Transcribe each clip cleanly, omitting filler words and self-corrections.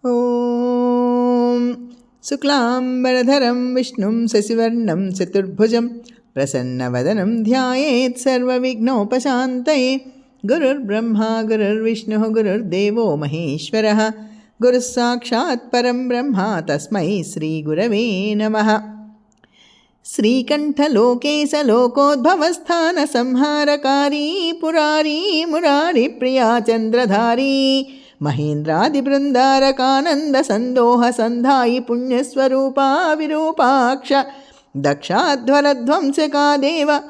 ఓం శుక్లాంబరధరం విష్ణుం శశివర్ణం చతుర్భుజం ప్రసన్నవదనం ధ్యాయేత్ సర్వవిఘ్నోపశాంతయే. గురుర్బ్రహ్మా గురుర్విష్ణుః గురుర్దేవో మహేశ్వరः గురుః సాక్షాత్ పరం బ్రహ్మ తస్మై శ్రీగురవే నమః. శ్రీకంఠలోకేశలోకోద్భవస్థాన సంహారకారీ పురారీ మురారి ప్రియా చంద్రధారీ మహేంద్రాదిబృందారకానంద సందోహ సంధాయి పుణ్యస్వరూపా విరూపాక్ష దక్షాధ్వరధ్వంసకా దేవ.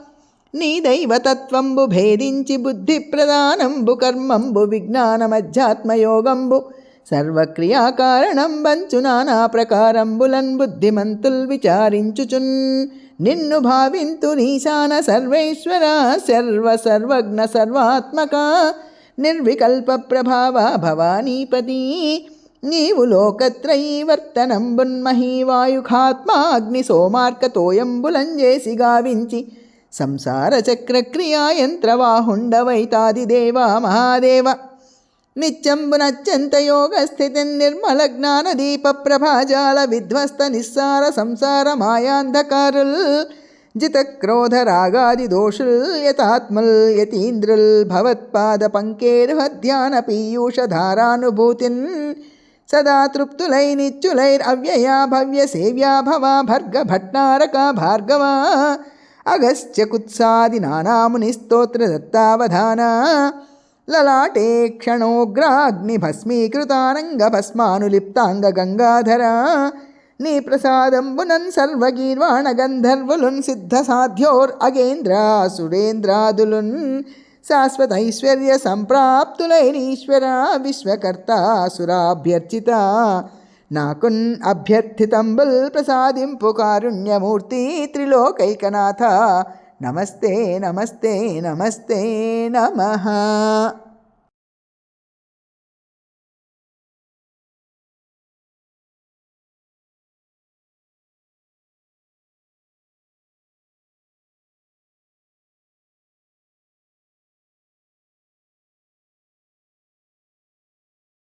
నీ దైవతత్వంబు భేదించి బుద్ధి ప్రదానంబు కర్మంబు విజ్ఞానమధ్యాత్మయోగంబు సర్వక్రియాకారణం బంచు నానా ప్రకారంబులన్ బుద్ధిమంతుల్ విచారించుచున్ నిన్ను భావింతు నీశాన సర్వేశ్వర సర్వజ్ఞ సర్వాత్మక నిర్వికల్ప ప్రభావ భవానీపతి. నీవు లోకత్రయీవర్తనంబున్మహీవాయుఖాత్మా అగ్ని సోమార్కతోయంబులంజేసి గావించి సంసార చక్రక్రియాయంత్రవాహుండవైతాదిదేవా మహాదేవ. నిత్యంబునత్యంత యోగస్థితి నిర్మల జ్ఞాన దీప ప్రభాజాల విధ్వస్త నిస్సార సంసార మాయాంధకారుల్ జిత క్రోధ రాగాది దోషుల్ యతాత్మల్ యతీంద్రుల్ భవత్పాద పంకేర్హధ్యాన పీయూషధారానుభూతిన్ సదా తృప్తులై నిత్యులైర్ అవ్యయా భవ్య సేవ్యా భవా భర్గ భట్నారక భార్గవ అగస్త్య కుత్సాది నానాముని స్తోత్ర దత్తావధాన లలాటే క్షణోగ్రాగ్ని భస్మీకృతానంగ భస్మానులిప్తాంగ గంగాధర. నీ ప్రసాదంబునన్ సర్వగీర్వాణ గంధర్వులున్ సిద్ధ సాధ్యోర్ అగేంద్ర సురేంద్రాదులున్ శాశ్వత ఐశ్వర్య సంప్రాప్తులైరీశ్వర విశ్వకర్త సురాభ్యర్చిత. నాకున్ అభ్యర్థితంబుల్ ప్రసాదింపు కారుణ్యమూర్తి త్రిలోకైకనాథ. నమస్తే నమస్తే నమస్తే నమః.